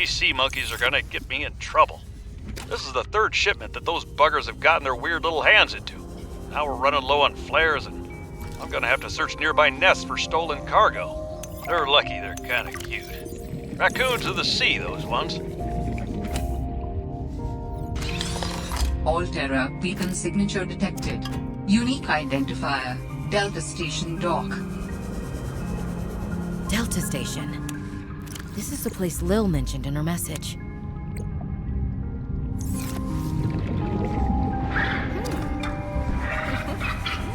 These sea monkeys are gonna get me in trouble. This is the third shipment that those buggers have gotten their weird little hands into. Now we're running low on flares, and I'm gonna have to search nearby nests for stolen cargo. They're lucky they're kinda cute. Raccoons of the sea, those ones. All-Terra beacon signature detected. Unique identifier. Delta Station Dock. Delta Station. This is the place Lil mentioned in her message.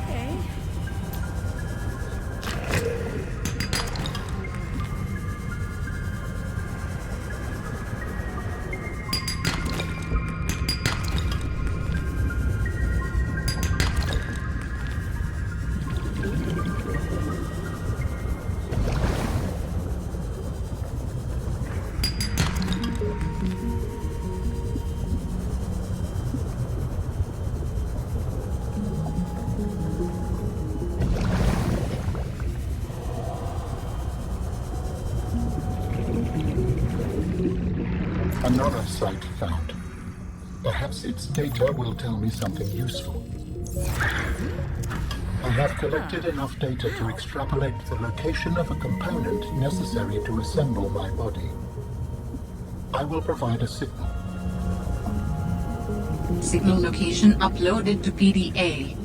Okay. Another site found. Perhaps its data will tell me something useful. I have collected enough data to extrapolate the location of a component necessary to assemble my body. I will provide a signal. Signal location uploaded to PDA.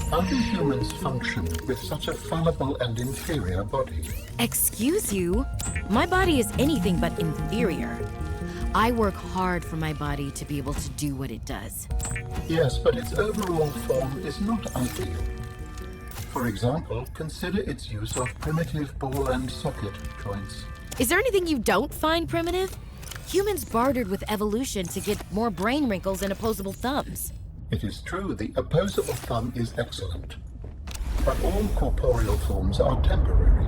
How do humans function with such a fallible and inferior body? Excuse you? My body is anything but inferior. I work hard for my body to be able to do what it does. Yes, but its overall form is not ideal. For example, consider its use of primitive ball and socket joints. Is there anything you don't find primitive? Humans bartered with evolution to get more brain wrinkles and opposable thumbs. It is true the opposable thumb is excellent, but all corporeal forms are temporary.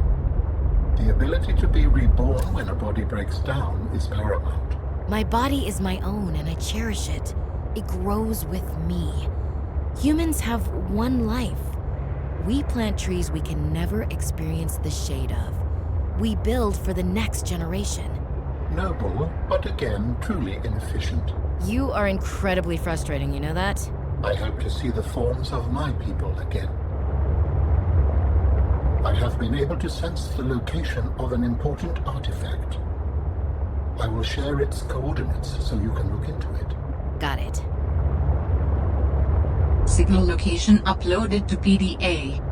The ability to be reborn when a body breaks down is paramount. My body is my own and I cherish it. It grows with me. Humans have one life. We plant trees we can never experience the shade of. We build for the next generation. Noble, but again, truly inefficient. You are incredibly frustrating, you know that? I hope to see the forms of my people again. I have been able to sense the location of an important artifact. I will share its coordinates so you can look into it. Got it. Signal location uploaded to PDA.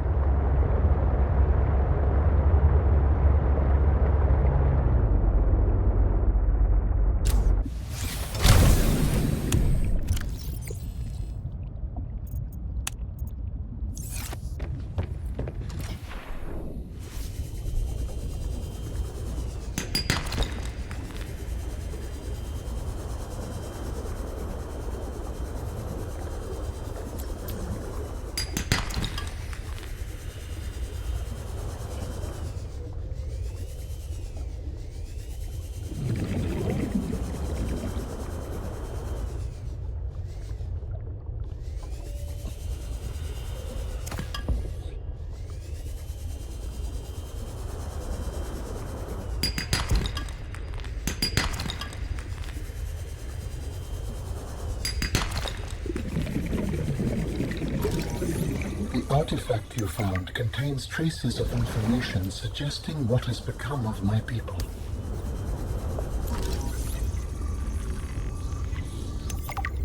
The artifact you found contains traces of information suggesting what has become of my people.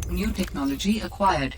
New technology acquired.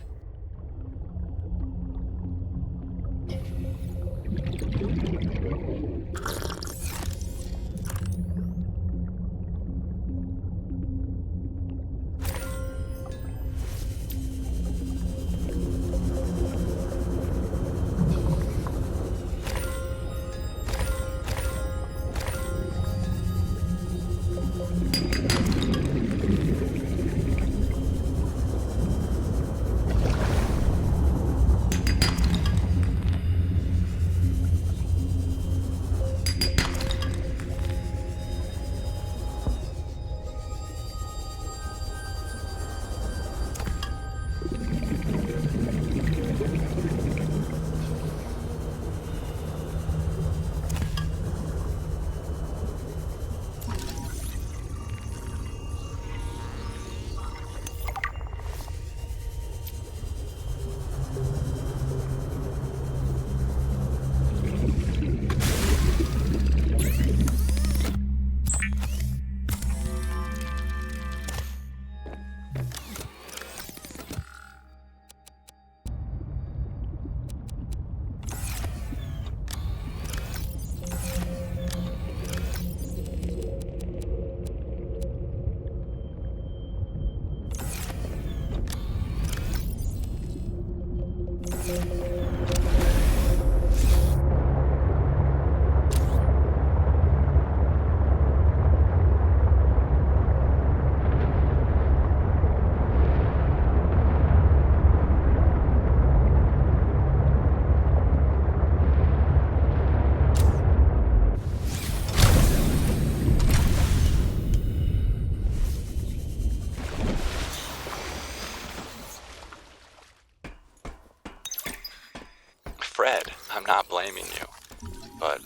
I'm not blaming you. But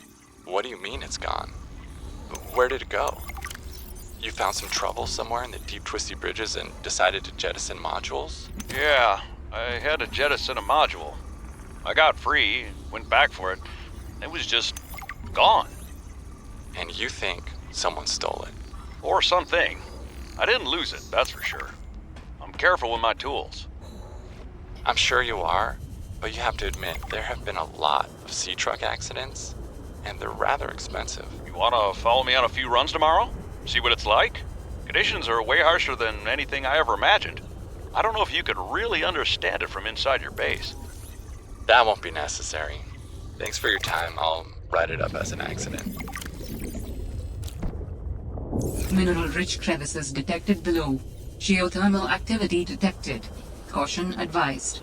what do you mean it's gone? Where did it go? You found some trouble somewhere in the deep twisty bridges and decided to jettison modules? Yeah, I had to jettison a module. I got free, went back for it. It was just gone. And you think someone stole it? Or something. I didn't lose it, that's for sure. I'm careful with my tools. I'm sure you are, but you have to admit there have been a lot of sea truck accidents, and they're rather expensive. You wanna follow me on a few runs tomorrow? See what it's like? Conditions are way harsher than anything I ever imagined. I don't know if you could really understand it from inside your base. That won't be necessary. Thanks for your time. I'll write it up as an accident. Mineral-rich crevices detected below. Geothermal activity detected. Caution advised.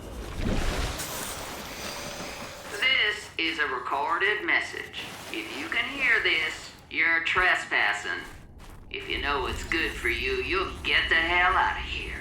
This is a recorded message. If you can hear this, you're trespassing. If you know what's good for you, you'll get the hell out of here.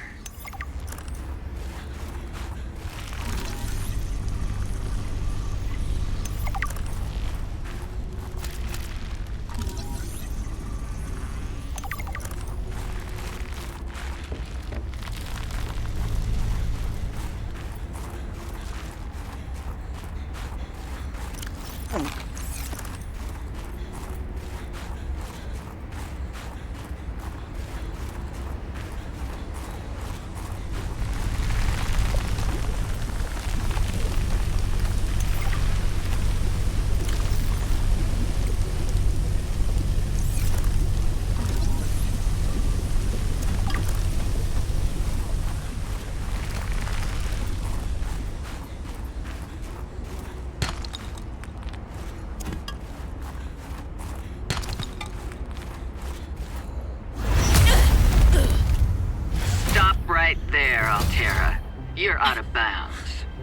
Stop right there, Altera. You're out of bounds.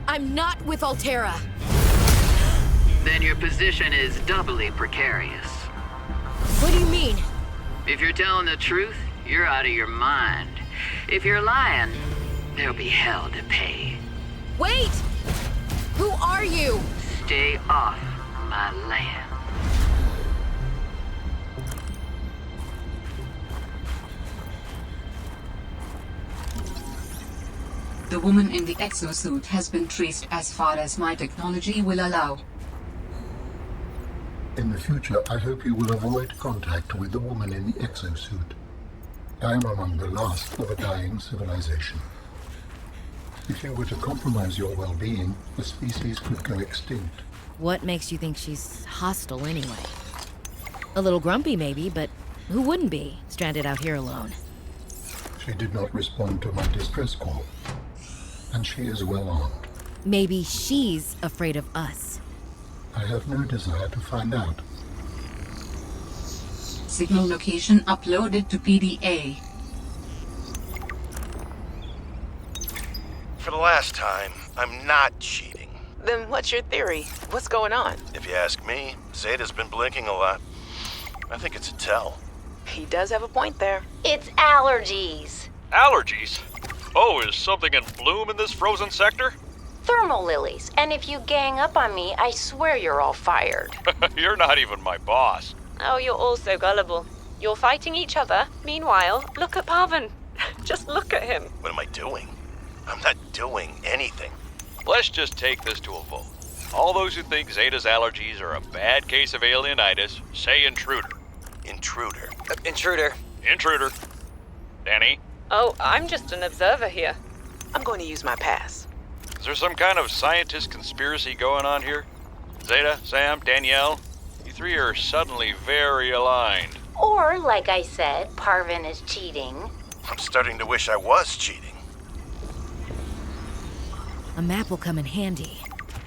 I'm not with Altera. Then your position is doubly precarious. What do you mean? If you're telling the truth, you're out of your mind. If you're lying, there'll be hell to pay. Wait! Who are you? Stay off my land. The woman in the exosuit has been traced as far as my technology will allow. In the future, I hope you will avoid contact with the woman in the exosuit. I am among the last of a dying civilization. If you were to compromise your well-being, the species could go extinct. What makes you think she's hostile anyway? A little grumpy maybe, but who wouldn't be, stranded out here alone? She did not respond to my distress call, and she is well armed. Maybe she's afraid of us. I have no desire to find out. Signal location uploaded to PDA. For the last time, I'm not cheating. Then what's your theory? What's going on? If you ask me, Zeta's been blinking a lot. I think it's a tell. He does have a point there. It's allergies. Allergies? Oh, is something in bloom in this frozen sector? Thermal lilies. And if you gang up on me, I swear you're all fired. You're not even my boss. Oh, you're all so gullible. You're fighting each other. Meanwhile, look at Parvin. Just look at him. What am I doing? I'm not doing anything. Let's just take this to a vote. All those who think Zeta's allergies are a bad case of alienitis, say intruder. Intruder. Intruder. Intruder. Danny, Oh, I'm just an observer here. I'm going to use my pass. is there some kind of scientist conspiracy going on here? Zeta, Sam, Danielle, you three are suddenly very aligned. Or, like I said, Parvin is cheating. I'm starting to wish I was cheating. A map will come in handy.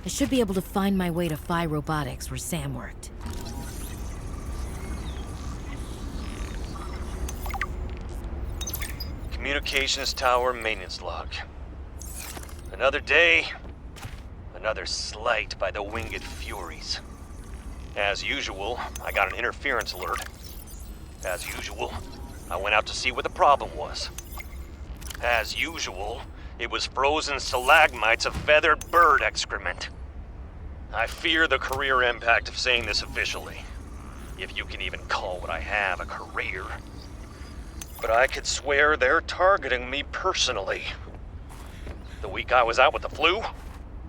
I should be able to find my way to Phi Robotics where Sam worked. Communications tower maintenance log. Another day, another slight by the winged furies. As usual, I got an interference alert. As usual, I went out to see what the problem was. As usual, it was frozen stalagmites of feathered bird excrement. I fear the career impact of saying this officially. If you can even call what I have a career. But I could swear they're targeting me personally. The week I was out with the flu,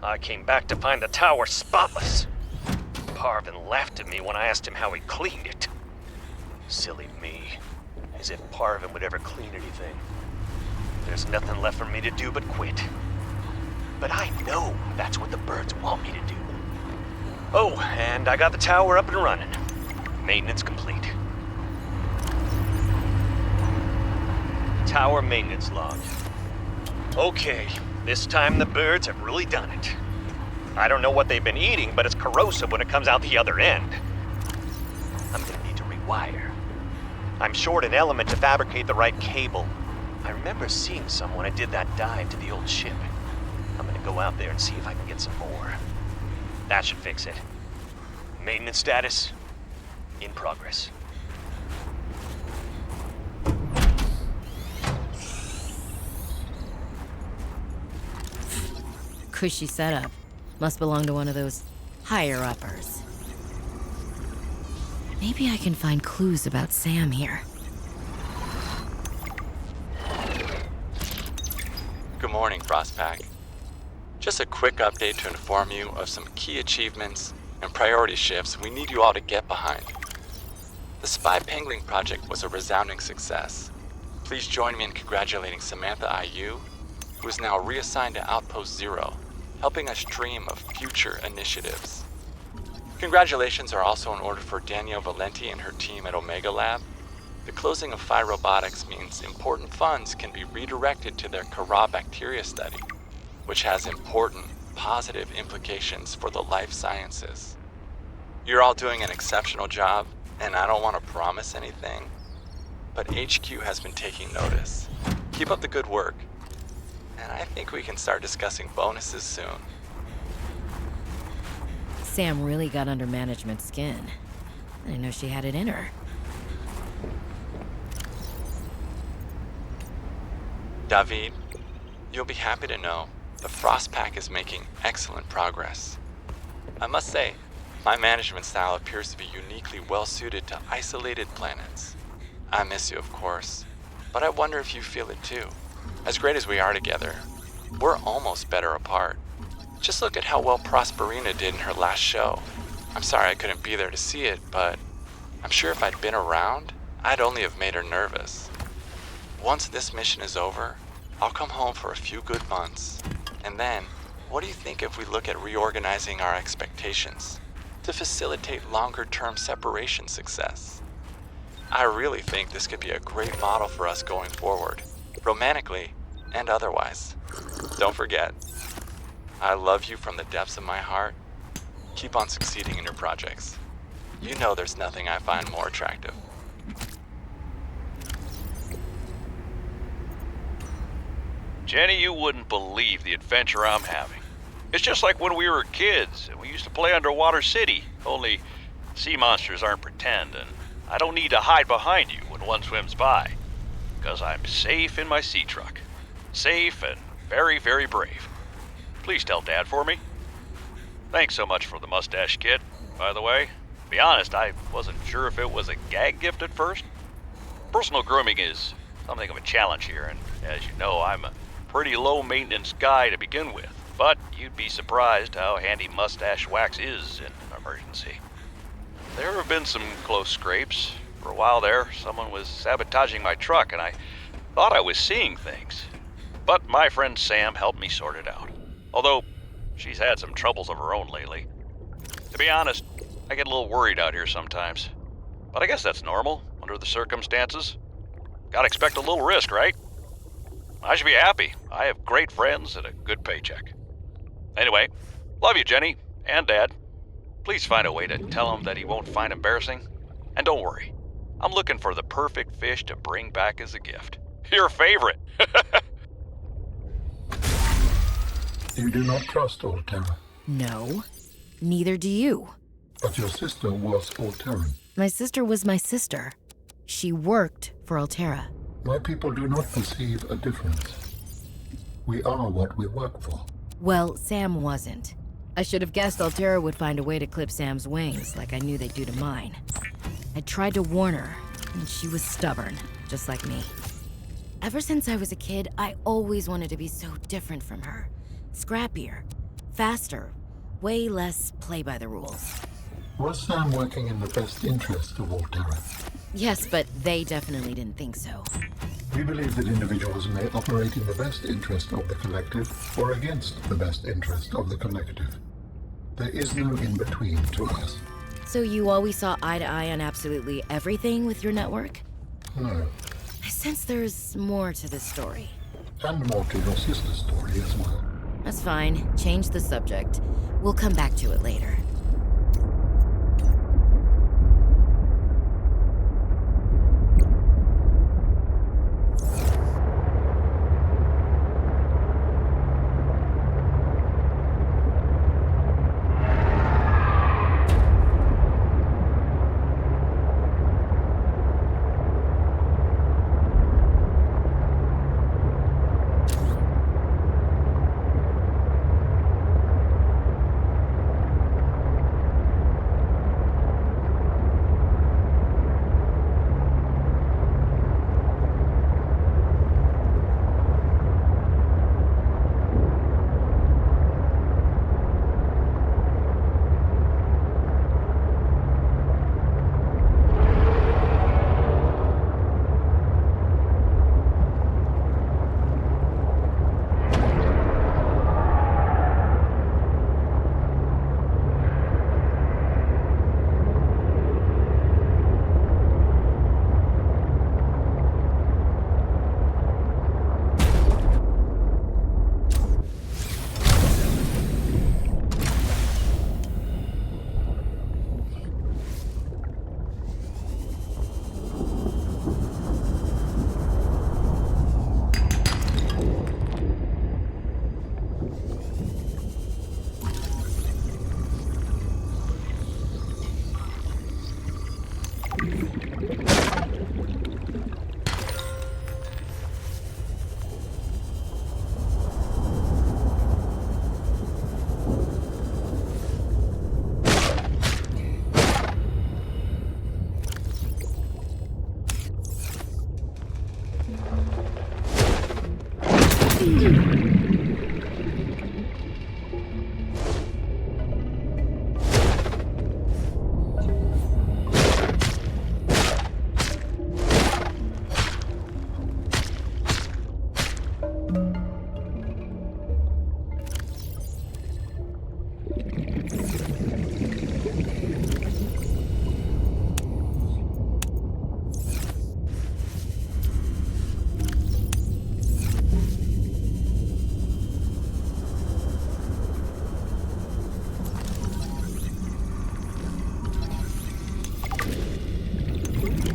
I came back to find the tower spotless. Parvin laughed at me when I asked him how he cleaned it. Silly me. As if Parvin would ever clean anything. There's nothing left for me to do but quit. But I know that's what the birds want me to do. Oh, and I got the tower up and running. Maintenance complete. Tower maintenance log. Okay, this time the birds have really done it. I don't know what they've been eating, but it's corrosive when it comes out the other end. I'm gonna need to rewire. I'm short an element to fabricate the right cable. I remember seeing some when I did that dive to the old ship. I'm gonna go out there and see if I can get some more. That should fix it. Maintenance status, in progress. Cushy setup. Must belong to one of those higher-uppers. Maybe I can find clues about Sam here. Good morning, Frostpack. Just a quick update to inform you of some key achievements and priority shifts we need you all to get behind. The Spy Pangling project was a resounding success. Please join me in congratulating Samantha IU, who is now reassigned to Outpost Zero, helping us dream of future initiatives. Congratulations are also in order for Danielle Valenti and her team at Omega Lab. The closing of Phi Robotics means important funds can be redirected to their Kara bacteria study, which has important, positive implications for the life sciences. You're all doing an exceptional job, and I don't want to promise anything, but HQ has been taking notice. Keep up the good work, and I think we can start discussing bonuses soon. Sam really got under management's skin. I didn't know she had it in her. David, you'll be happy to know the Frostpack is making excellent progress. I must say, my management style appears to be uniquely well-suited to isolated planets. I miss you, of course, but I wonder if you feel it too. As great as we are together, we're almost better apart. Just look at how well Prosperina did in her last show. I'm sorry I couldn't be there to see it, but I'm sure if I'd been around, I'd only have made her nervous. Once this mission is over, I'll come home for a few good months. And then, what do you think if we look at reorganizing our expectations to facilitate longer-term separation success? I really think this could be a great model for us going forward, romantically and otherwise. Don't forget, I love you from the depths of my heart. Keep on succeeding in your projects. You know there's nothing I find more attractive. Jenny, you wouldn't believe the adventure I'm having. It's just like when we were kids and we used to play Underwater City, only sea monsters aren't pretend, and I don't need to hide behind you when one swims by, because I'm safe in my sea truck. Safe and very, very brave. Please tell Dad for me. Thanks so much for the mustache kit, by the way. To be honest, I wasn't sure if it was a gag gift at first. Personal grooming is something of a challenge here, and as you know, I'm a pretty low-maintenance guy to begin with, but you'd be surprised how handy mustache wax is in an emergency. There have been some close scrapes. For a while there, someone was sabotaging my truck, and I thought I was seeing things. But my friend Sam helped me sort it out. Although, she's had some troubles of her own lately. To be honest, I get a little worried out here sometimes. But I guess that's normal, under the circumstances. Gotta expect a little risk, right? I should be happy. I have great friends and a good paycheck. Anyway, love you, Jenny, and Dad. Please find a way to tell him that he won't find embarrassing. And don't worry, I'm looking for the perfect fish to bring back as a gift. Your favorite! You do not trust Alterra. No, neither do you. But your sister was Alterran. My sister was my sister. She worked for Alterra. My people do not perceive a difference. We are what we work for. Well, Sam wasn't. I should have guessed Altera would find a way to clip Sam's wings, like I knew they'd do to mine. I tried to warn her, and she was stubborn, just like me. Ever since I was a kid, I always wanted to be so different from her. Scrappier, faster, way less play by the rules. Was Sam working in the best interest of Altera? Yes, but they definitely didn't think so. We believe that individuals may operate in the best interest of the collective or against the best interest of the collective. There is no in-between to us. So you always saw eye to eye on absolutely everything with your network? No. I sense there's more to this story. And more to your sister's story as well. That's fine. Change the subject. We'll come back to it later.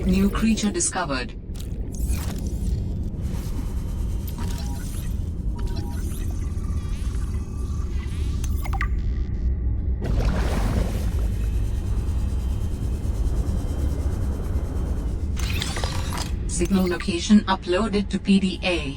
New creature discovered. Signal location uploaded to PDA.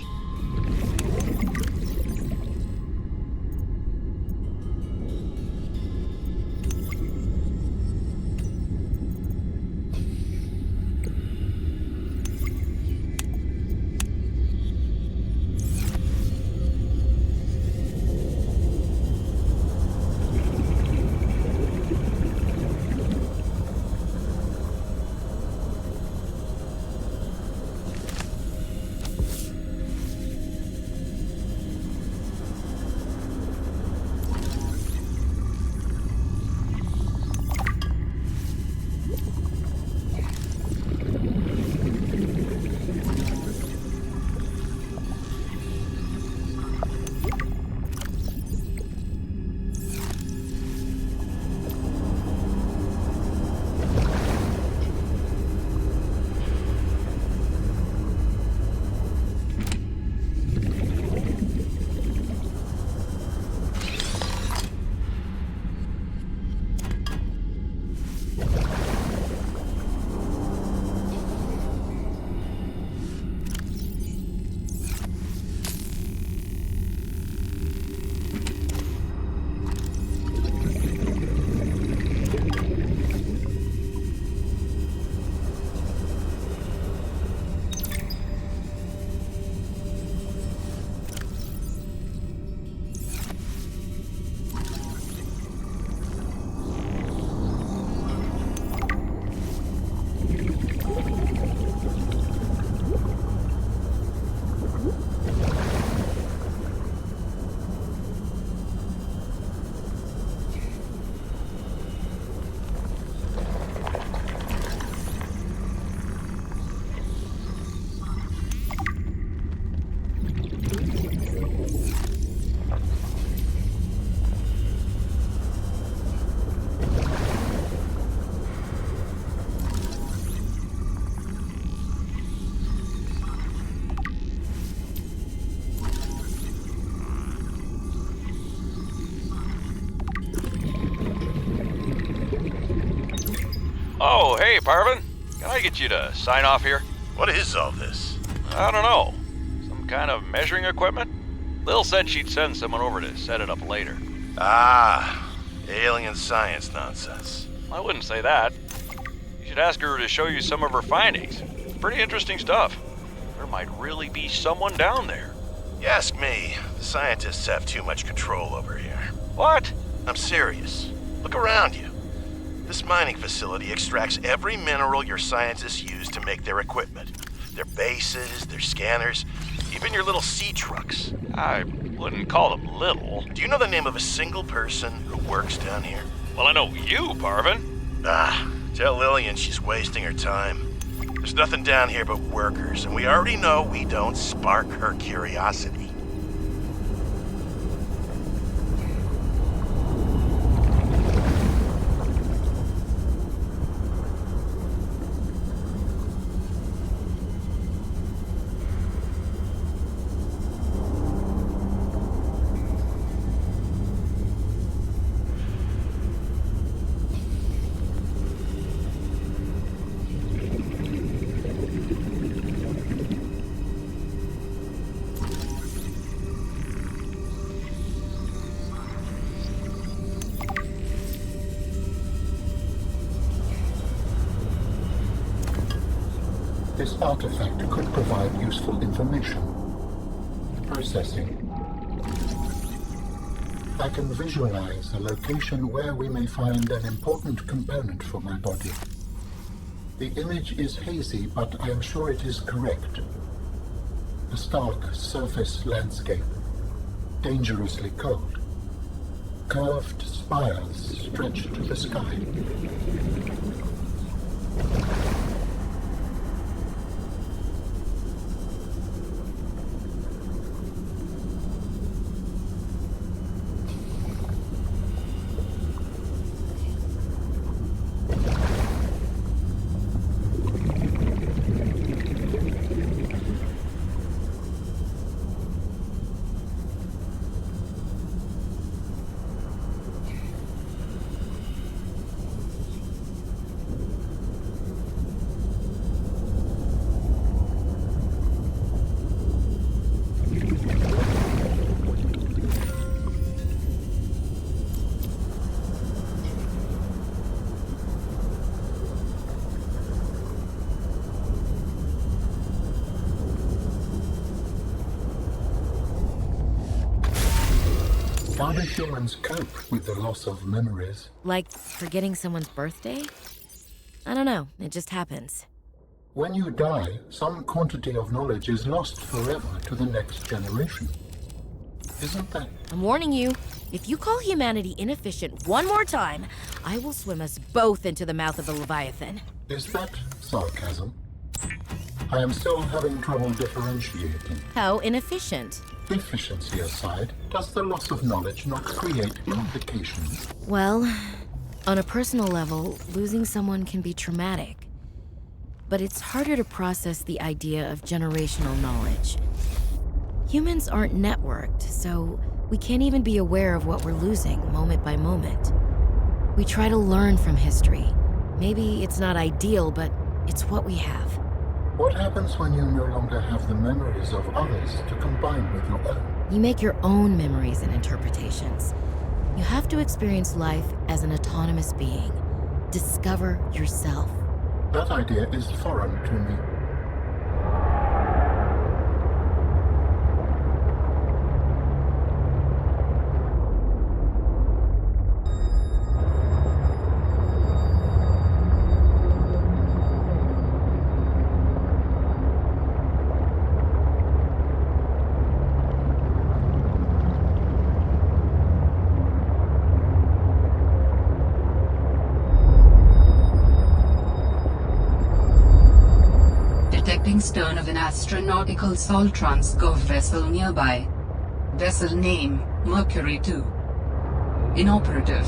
Oh, hey, Parvin. Can I get you to sign off here? What is all this? I don't know. Some kind of measuring equipment? Lil said she'd send someone over to set it up later. Ah, alien science nonsense. I wouldn't say that. You should ask her to show you some of her findings. Pretty interesting stuff. There might really be someone down there. You ask me, the scientists have too much control over here. What? I'm serious. Look around you. This mining facility extracts every mineral your scientists use to make their equipment. Their bases, their scanners, even your little sea trucks. I wouldn't call them little. Do you know the name of a single person who works down here? Well, I know you, Parvin. Ah, tell Lillian she's wasting her time. There's nothing down here but workers, and we already know we don't spark her curiosity. This artifact could provide useful information. Processing. I can visualize a location where we may find an important component for my body. The image is hazy, but I am sure it is correct. A stark surface landscape, dangerously cold. Curved spires stretch to the sky. How do humans cope with the loss of memories? Like forgetting someone's birthday? I don't know, it just happens. When you die, some quantity of knowledge is lost forever to the next generation. Isn't that? I'm warning you, if you call humanity inefficient one more time, I will swim us both into the mouth of the Leviathan. Is that sarcasm? I am still having trouble differentiating. How inefficient? Efficiency aside, does the loss of knowledge not create implications? Well, on a personal level, losing someone can be traumatic. But it's harder to process the idea of generational knowledge. Humans aren't networked, so we can't even be aware of what we're losing moment by moment. We try to learn from history. Maybe it's not ideal, but it's what we have. What happens when you no longer have the memories of others to combine with your own? You make your own memories and interpretations. You have to experience life as an autonomous being. Discover yourself. That idea is foreign to me. Detecting stern of an astronautical Sol-Trans-Gov vessel nearby. Vessel name, Mercury 2. Inoperative.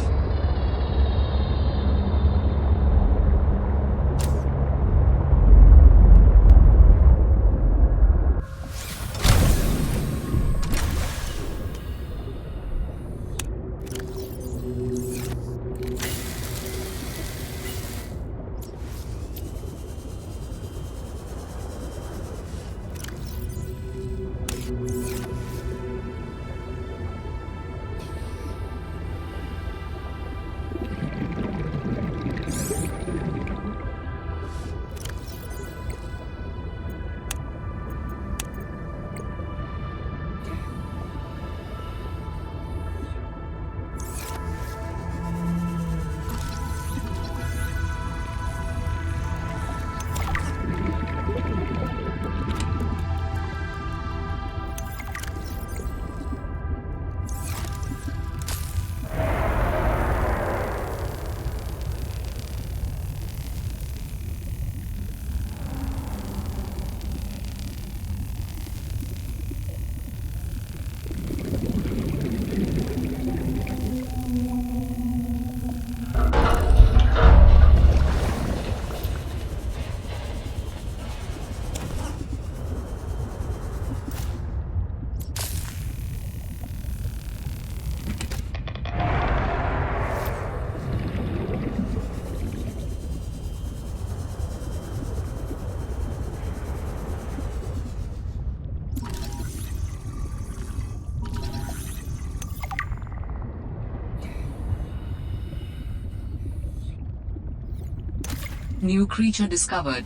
New creature discovered.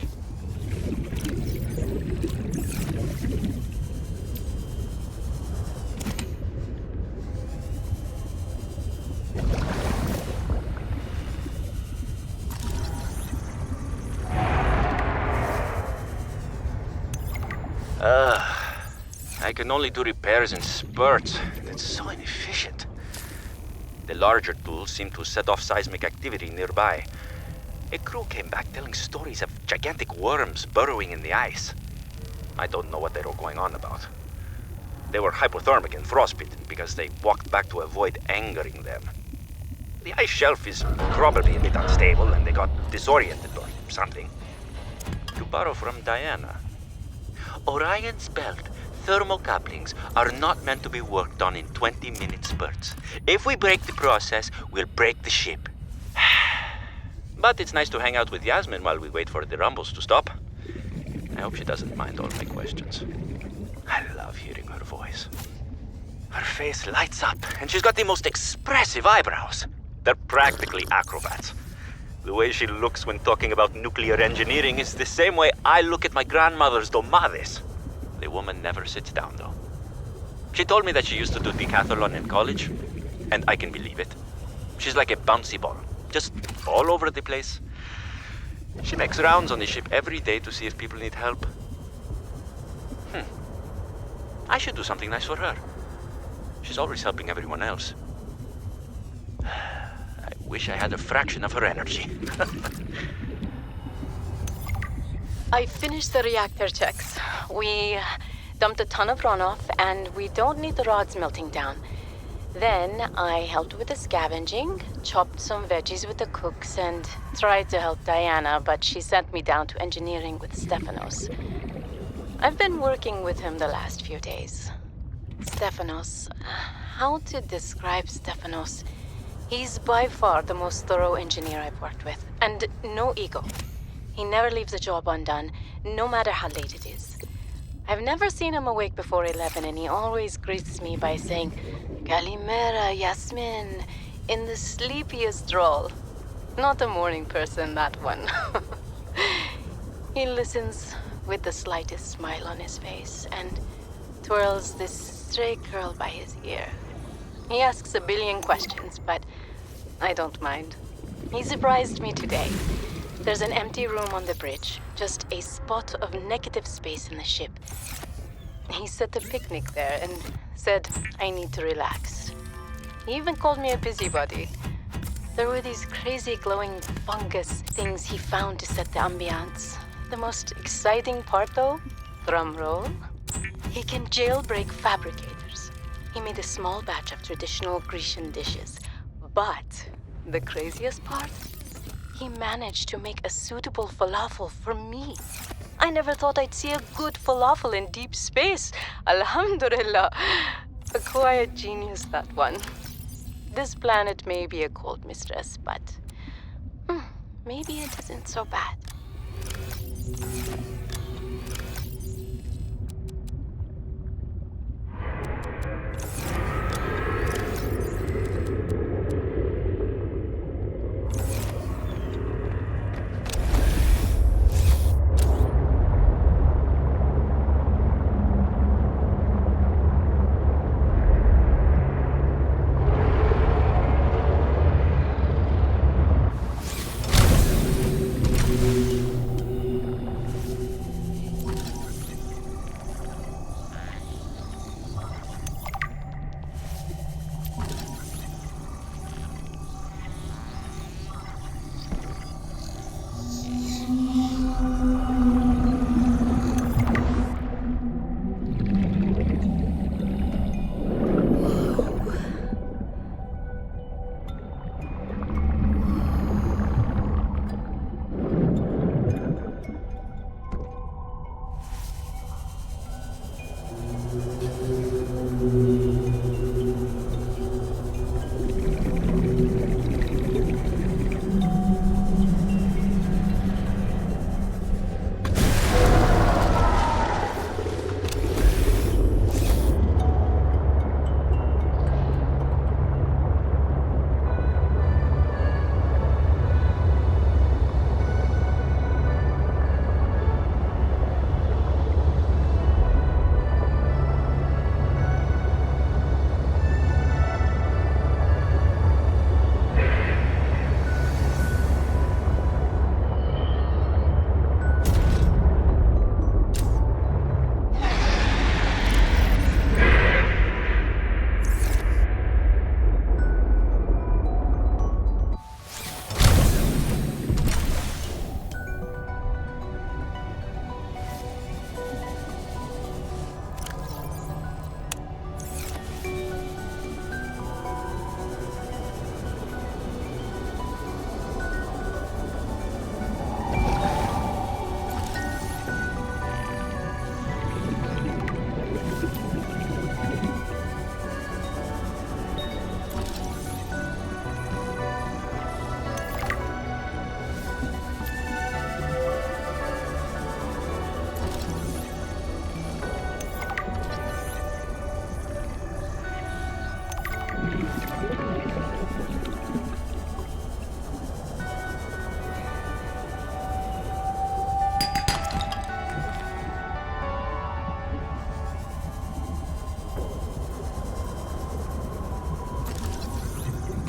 I can only do repairs in spurts. It's so inefficient. The larger tools seem to set off seismic activity nearby. A crew came back telling stories of gigantic worms burrowing in the ice. I don't know what they were going on about. They were hypothermic and frostbitten because they walked back to avoid angering them. The ice shelf is probably a bit unstable and they got disoriented or something. To borrow from Diana, Orion's belt thermal couplings are not meant to be worked on in 20-minute spurts. If we break the process, we'll break the ship. But it's nice to hang out with Yasmin while we wait for the rumbles to stop. I hope she doesn't mind all my questions. I love hearing her voice. Her face lights up, and she's got the most expressive eyebrows. They're practically acrobats. The way she looks when talking about nuclear engineering is the same way I look at my grandmother's domades. The woman never sits down, though. She told me that she used to do decathlon in college, and I can believe it. She's like a bouncy ball, just all over the place. She makes rounds on the ship every day to see if people need help. I should do something nice for her. She's always helping everyone else. I wish I had a fraction of her energy. I finished the reactor checks. We dumped a ton of runoff, and we don't need the rods melting down. Then I helped with the scavenging, chopped some veggies with the cooks, and tried to help Diana, but she sent me down to engineering with Stefanos. I've been working with him the last few days. Stefanos. How to describe Stefanos? He's by far the most thorough engineer I've worked with, and no ego. He never leaves a job undone, no matter how late it is. I've never seen him awake before 11, and he always greets me by saying, "Kalimera, Yasmin," in the sleepiest drawl. Not a morning person, that one. He listens with the slightest smile on his face and twirls this stray curl by his ear. He asks a billion questions, but I don't mind. He surprised me today. There's an empty room on the bridge, just a spot of negative space in the ship. He set a picnic there and said I need to relax. He even called me a busybody. There were these crazy glowing fungus things he found to set the ambiance. The most exciting part, though, drum roll, he can jailbreak fabricators. He made a small batch of traditional Grecian dishes. But the craziest part? He managed to make a suitable falafel for me. I never thought I'd see a good falafel in deep space. Alhamdulillah. A quiet genius, that one. This planet may be a cold mistress, but maybe it isn't so bad.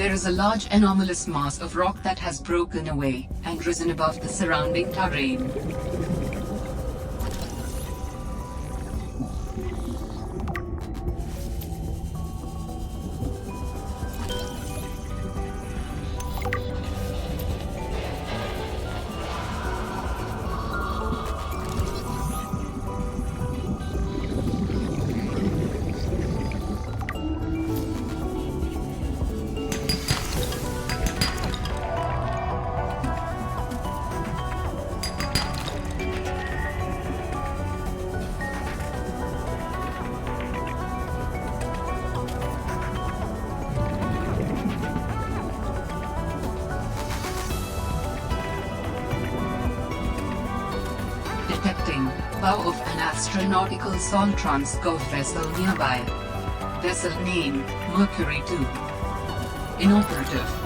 There is a large anomalous mass of rock that has broken away and risen above the surrounding terrain. Detecting bow of an astronautical salt transport vessel nearby. Vessel name Mercury 2. Inoperative.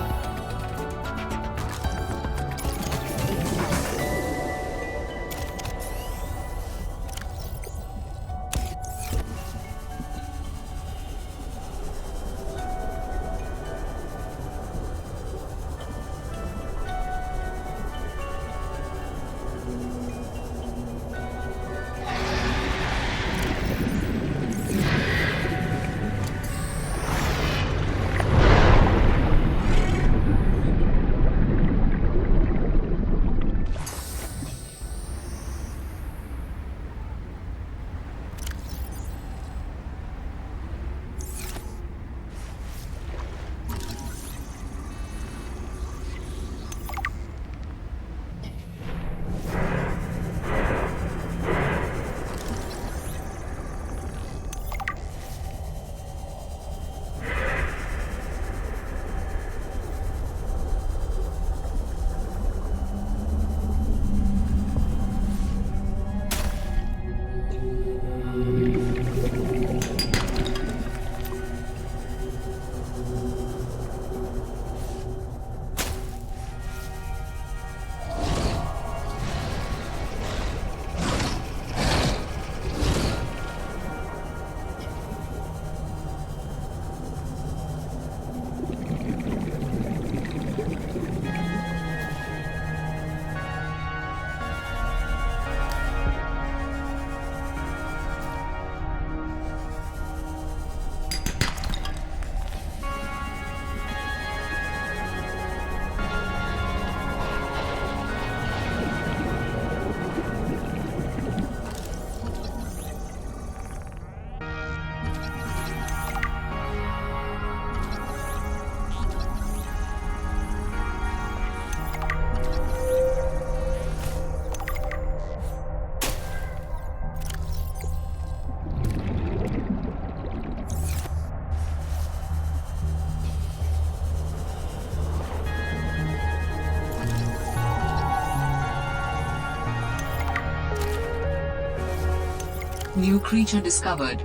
New creature discovered.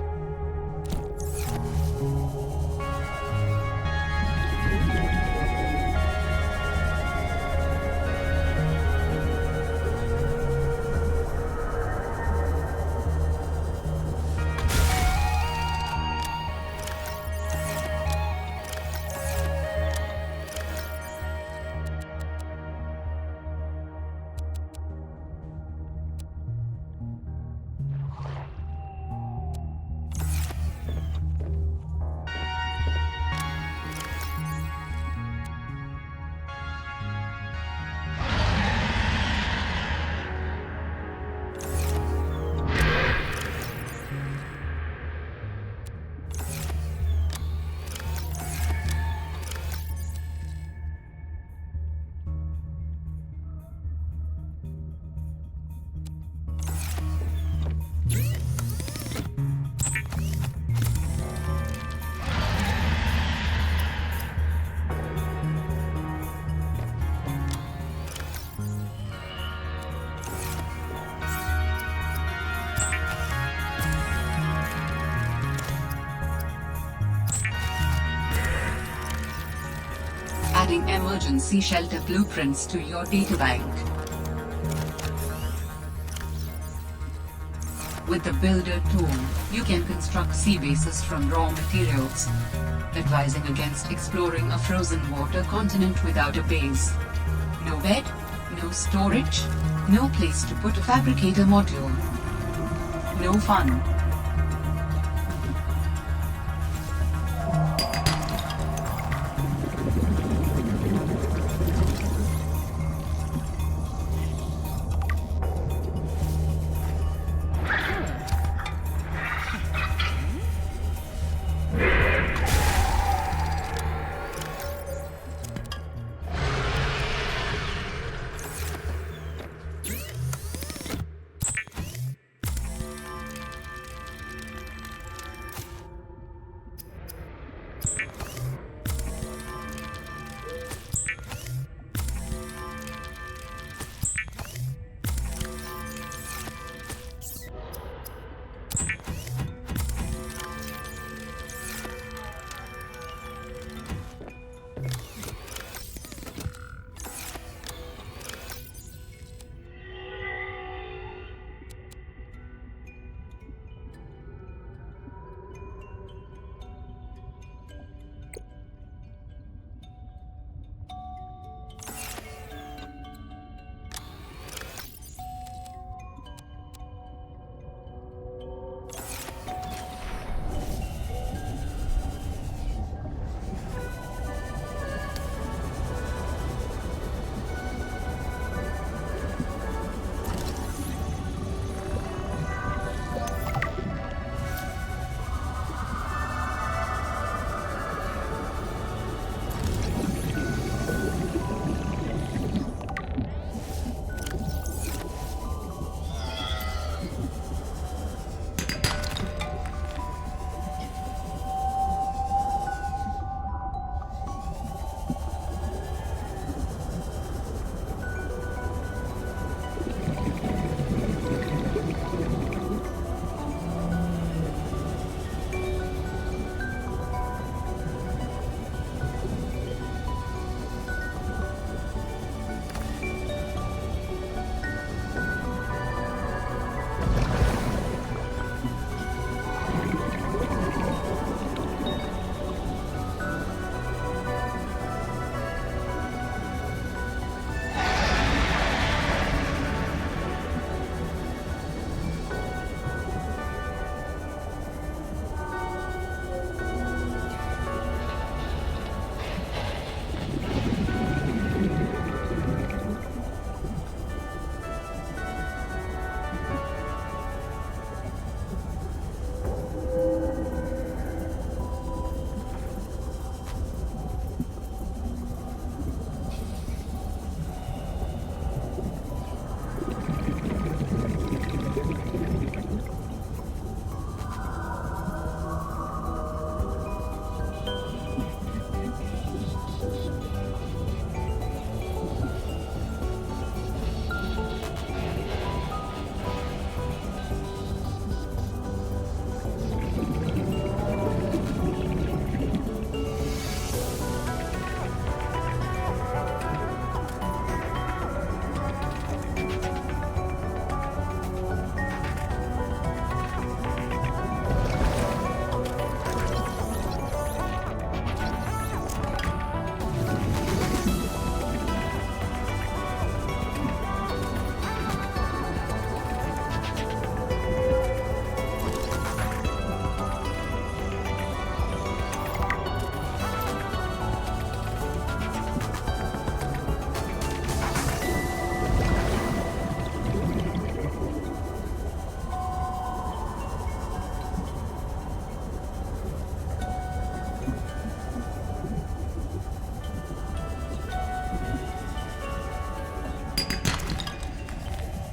Adding emergency shelter blueprints to your databank. With the Builder tool, you can construct sea bases from raw materials. advising against exploring a frozen water continent without a base. No bed, no storage, no place to put a fabricator module. No fun.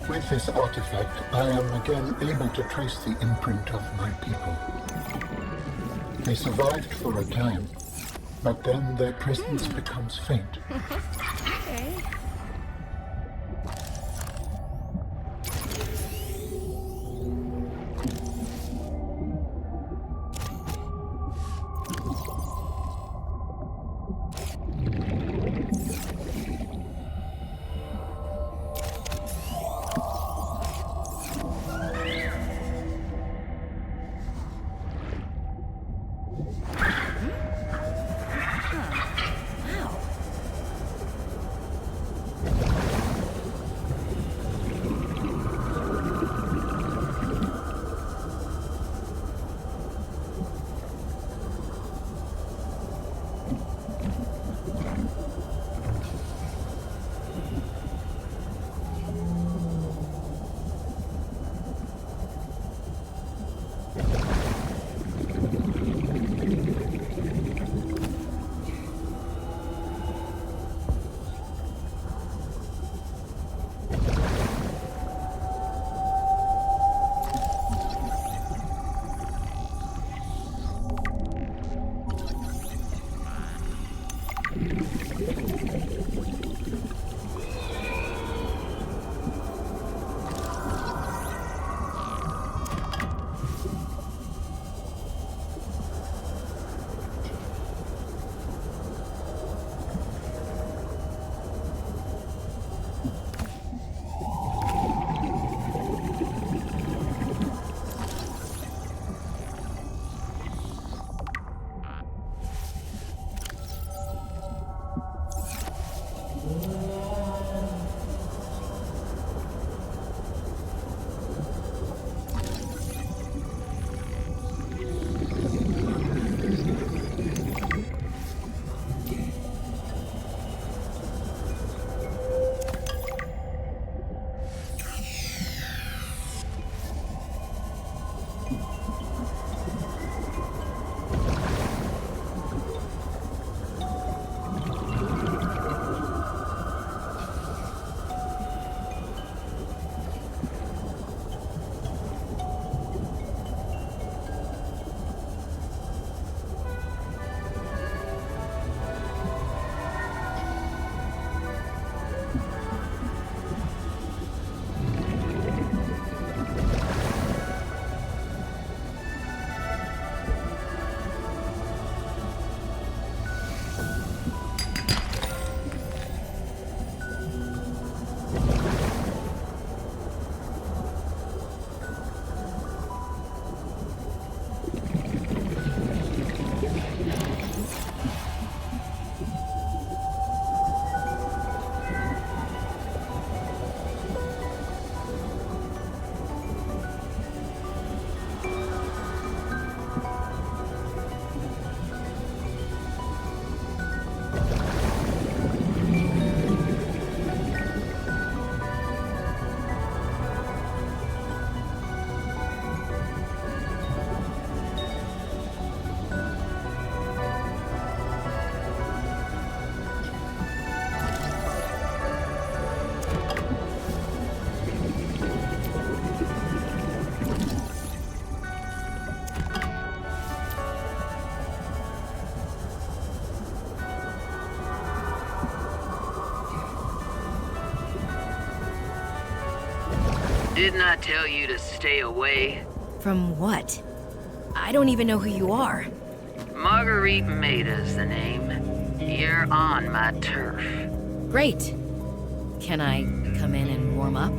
With this artifact, I am again able to trace the imprint of my people. They survived for a time, but then their presence becomes faint. Didn't I tell you to stay away? From what? I don't even know who you are. Marguerite Maida's the name. You're on my turf. Great. Can I come in and warm up?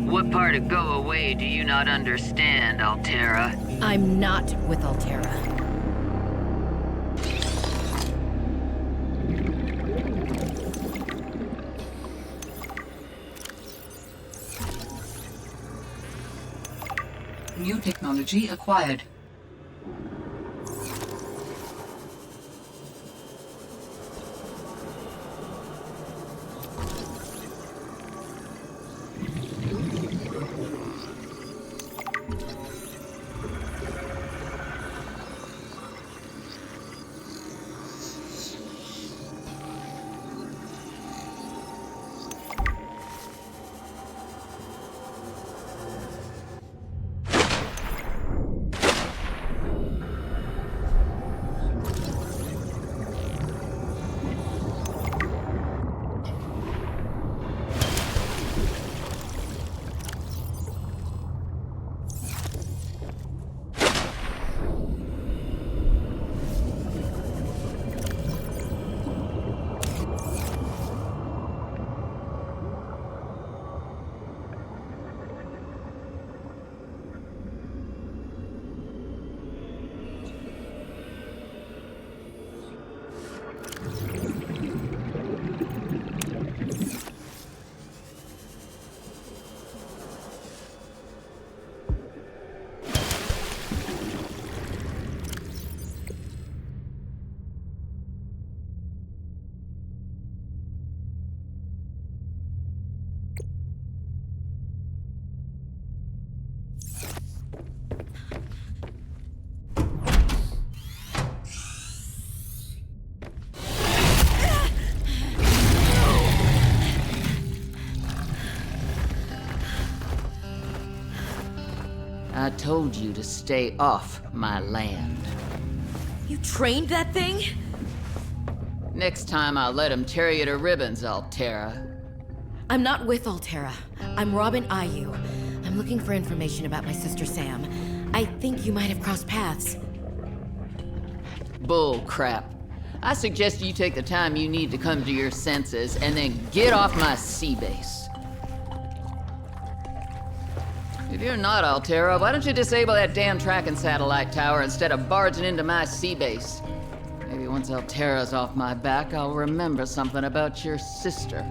What part of go away do you not understand, Altera? I'm not with Altera. New technology acquired. I told you to stay off my land. You trained that thing? Next time I'll let him tear you to ribbons, Altera. I'm not with Altera. I'm Robin Ayu. I'm looking for information about my sister Sam. I think you might have crossed paths. Bull crap. I suggest you take the time you need to come to your senses and then get off my sea base. If you're not Altera, why don't you disable that damn tracking satellite tower instead of barging into my sea base? Maybe once Altera's off my back, I'll remember something about your sister.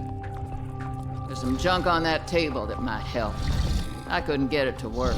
There's some junk on that table that might help. I couldn't get it to work.